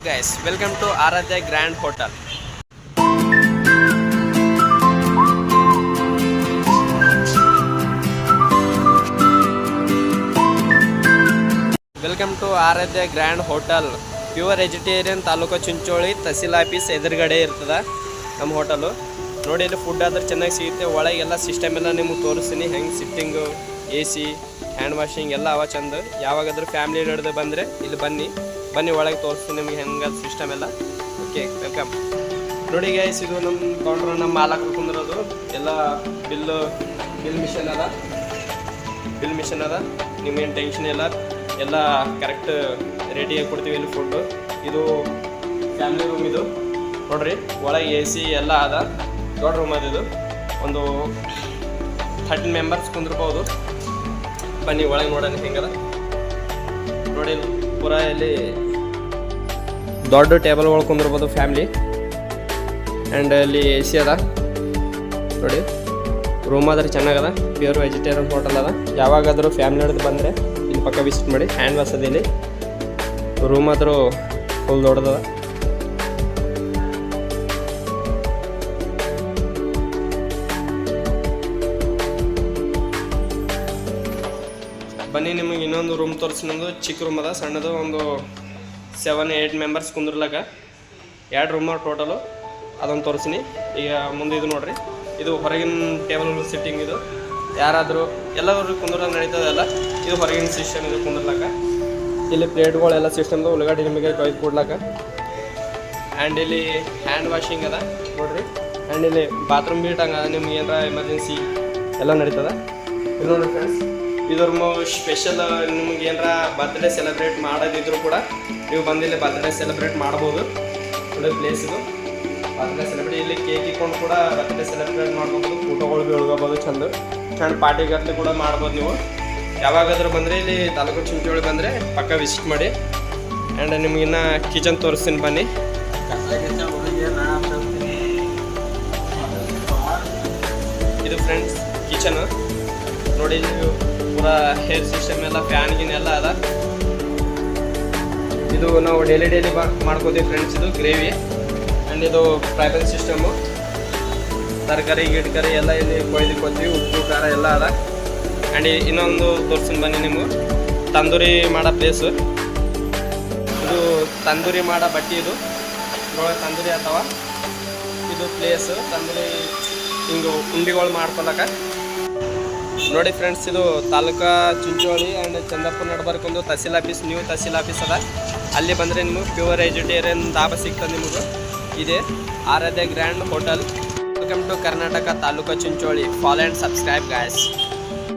guys, welcome to Aradhya Grand Hotel. Welcome to Aradhya Grand Hotel. Pure vegetarian taluk Chincholi tehsil office ಎದುರುಗಡೆ ಇರ್ತದ ನಮ್ಮ hotel. ನೋಡಿ ಇಲ್ಲಿ ಫುಡ್ ಆದ್ರೆ ಚೆನ್ನಾಗಿ ಸಿಗುತ್ತೆ. ಒಳಗೆಲ್ಲ ಸಿಸ್ಟಮ್ ಎಲ್ಲ ನಿಮಗೆ ತೋರಿಸ್ತೀನಿ, ಹೆಂಗೆ ಸಿಟ್ಟಿಂಗು, AC, ಹ್ಯಾಂಡ್ ವಾಷಿಂಗ್ ಎಲ್ಲ ಅವ ಚಂದ. ಯಾವಾಗಾದ್ರೂ ಫ್ಯಾಮಿಲಿ ಹಿಡಿದು ಬಂದರೆ ಇಲ್ಲಿ ಬನ್ನಿ ಒಳಗೆ ತೋರಿಸ್ತೀನಿ ನಿಮಗೆ ಹೆಂಗೆ ಸಿಸ್ಟಮ್ ಎಲ್ಲ. Okay, welcome. ನೋಡಿ ಗೈಸ್, ಇದು ನಮ್ಮ ಕೌಂಟ್ರ್, ನಮ್ಮ ಮಾಲಕರು ಕುಂದಿರೋದು. ಎಲ್ಲ ಬಿಲ್ ಮಿಷನ್ ಅದ. ನಿಮ್ಗೇನು ಟೆನ್ಷನ್ ಇಲ್ಲ, ಎಲ್ಲ ಕರೆಕ್ಟ್ ರೆಡಿಯಾಗಿ ಕೊಡ್ತೀವಿ. ಇಲ್ಲಿ ಫುಡ್ಡು ಇದು ಫ್ಯಾಮಿಲಿ ರೂಮ್. ಇದು ನೋಡ್ರಿ, ಒಳಗೆ AC ಎಲ್ಲ ಅದ. ದೊಡ್ಡ ರೂಮ್ ಅದು. ಇದು ಒಂದು 13 ಮೆಂಬರ್ಸ್ ಕುಂದಿರ್ಬೋದು. ಬನ್ನಿ ಒಳಗೆ ನೋಡೋಣ ಹೆಂಗದ. ನೋಡಿ ಪೂರ ಇಲ್ಲಿ ದೊಡ್ಡ ಟೇಬಲ್ಗಳು ಕುಂದಿರ್ಬೋದು ಫ್ಯಾಮ್ಲಿ. ಆ್ಯಂಡ್ ಅಲ್ಲಿ AC ಅದ. ನೋಡಿ ರೂಮ್ ಆದ್ರೆ ಚೆನ್ನಾಗದ. ಪ್ಯೂರ್ ವೆಜಿಟೇರಿಯನ್ ಹೋಟೆಲ್ ಅದ. ಯಾವಾಗಾದರೂ ಫ್ಯಾಮಿಲಿ ಹಿಡಿದು ಬಂದರೆ ಇಲ್ಲಿ ಪಕ್ಕ ವಿಸಿಟ್ ಮಾಡಿ. ಹ್ಯಾಂಡ್ ವಾಶ್ ಅದ ಇಲ್ಲಿ. ರೂಮ್ ಆದರೂ ಫುಲ್ ದೊಡ್ಡದದ. ಬನ್ನಿ ನಿಮಗೆ ಇನ್ನೊಂದು ರೂಮ್ ತೋರಿಸ್ನೊಂದು ಚಿಕ್ಕ ರೂಮ್ ಅದ, ಸಣ್ಣದು. ಒಂದು 7-8 ಮೆಂಬರ್ಸ್ ಕುಂದಿರ್ಲಾಕ 2 ರೂಮ್ ಟೋಟಲು. ಅದೊಂದು ತೋರಿಸ್ತೀನಿ ಈಗ ಮುಂದೆ. ಇದು ನೋಡ್ರಿ, ಇದು ಹೊರಗಿನ ಟೇಬಲ್ ಸಿಟ್ಟಿಂಗ್. ಇದು ಯಾರಾದರೂ ಎಲ್ಲರೂ ಕುಂದ್ರ ನಡೀತದಲ್ಲ. ಇದು ಹೊರಗಿನ ಸಿಸ್ಟಮ್. ಇದು ಕುಂದಿರ್ಲಾಕ ಇಲ್ಲಿ ಪ್ಲೇಟ್ಗಳೆಲ್ಲ ಸಿಸ್ಟಮ್ದು ಉಳ್ಳಾಗಡ್ಡಿ ನಿಮಗೆ ಕೊಯ್ದು ಕೊಡ್ಲಾಕ. ಆ್ಯಂಡ್ ಇಲ್ಲಿ ಹ್ಯಾಂಡ್ ವಾಷಿಂಗ್ ಅದ ನೋಡ್ರಿ. ಆ್ಯಂಡ್ ಇಲ್ಲಿ ಬಾತ್ರೂಮ್ ಬೀಟಂಗೆ ಅದ. ನಿಮ್ಗೆ ಏನಾರ ಎಮರ್ಜೆನ್ಸಿ ಎಲ್ಲ ನಡೀತದ. ಇದು ನೋಡಿರಿ ಫ್ರೆಂಡ್ಸ್, ಇದ್ರ ಸ್ಪೆಷಲ್ ನಿಮ್ಗೆ ಏನಾರ ಬರ್ತ್ಡೇ ಸೆಲೆಬ್ರೇಟ್ ಮಾಡೋದಿದ್ರು ಕೂಡ ನೀವು ಬಂದಿಲ್ಲಿ ಬರ್ತ್ಡೇ ಸೆಲೆಬ್ರೇಟ್ ಮಾಡ್ಬೋದು. ಒಳ್ಳೆ ಪ್ಲೇಸ್ ಇದು. ಬರ್ತ್ಡೇ ಸೆಲೆಬ್ರೇಟ್ ಇಲ್ಲಿ ಕೇಕ್ ಇಟ್ಕೊಂಡು ಕೂಡ ಬರ್ತ್ಡೇ ಸೆಲೆಬ್ರೇಟ್ ಮಾಡ್ಬೋದು. ಫೋಟೋಗಳು ಭೀ ಉಳ್ಕೋಬೋದು. ಚಂದ ಪಾರ್ಟಿಗರ್ಲಿ ಕೂಡ ಮಾಡ್ಬೋದು. ನೀವು ಯಾವಾಗಾದ್ರೂ ಬಂದರೆ ಇಲ್ಲಿ ತಾಲೂಕು ಚಿಂಚೋಳಿ ಬಂದರೆ ಪಕ್ಕ ವಿಸಿಟ್ ಮಾಡಿ. ಆ್ಯಂಡ್ ನಿಮಗಿನ್ನ ಕಿಚನ್ ತೋರಿಸ್ತೀನಿ ಬನ್ನಿ. ಇದು ಫ್ರೆಂಡ್ಸ್ ಕಿಚನ್ ನೋಡಿ. ನೀವು ಪೂರಾ ಹೇರ್ ಸಿಸ್ಟಮ್ ಎಲ್ಲ, ಫ್ಯಾನ್ ಗಿನ್ ಎಲ್ಲ ಅದ. ಇದು ನಾವು ಡೈಲಿ ಮಾಡ್ಕೋತೀವಿ ಫ್ರೆಂಡ್ಸ್. ಇದು ಗ್ರೇವಿ. ಆ್ಯಂಡ್ ಇದು ಫ್ರೈ ಸಿಸ್ಟಮು. ತರಕಾರಿ ಗಿಡಕಾರಿ ಎಲ್ಲ ಇಲ್ಲಿ ಕೊಯ್ದುಕೊತೀವಿ. ಉಪ್ಪು ಖಾರ ಎಲ್ಲ ಅದ. ಆ್ಯಂಡ್ ಇನ್ನೊಂದು ತೋರಿಸ್ತೀನಿ ಬನ್ನಿ ನಿಮಗೆ, ತಂದೂರಿ ಮಾಡೋ ಪ್ಲೇಸು. ಇದು ತಂದೂರಿ ಮಾಡೋ ಬಟ್ಟೆ. ಇದು ನೋಡೋಕೆ ತಂದೂರಿ ಅಥವಾ ಇದು ಪ್ಲೇಸು ತಂದೂರಿ ಹಿಂಗೆ ಉಂಡಿಗಳು ಮಾಡ್ಕೊಳಕ. ನೋಡಿ ಫ್ರೆಂಡ್ಸ್, ಇದು ತಾಲೂಕಾ ಚಿಂಚೋಳಿ ಆ್ಯಂಡ್ ಚಂದಾಪುರ ನಡ್ಬರ್ಕೊಂದು tehsil office, new tehsil office ಅದ. ಅಲ್ಲಿ ಬಂದರೆ ನಿಮಗೆ ಪ್ಯೂರ್ ವೆಜಿಟೇರಿಯನ್ ದಾಬಾ ಸಿಗ್ತದೆ ನಿಮಗೂ. ಇದೆ Aradhya grand hotel. Welcome to Karnataka taluka Chincholi. Follow and subscribe guys.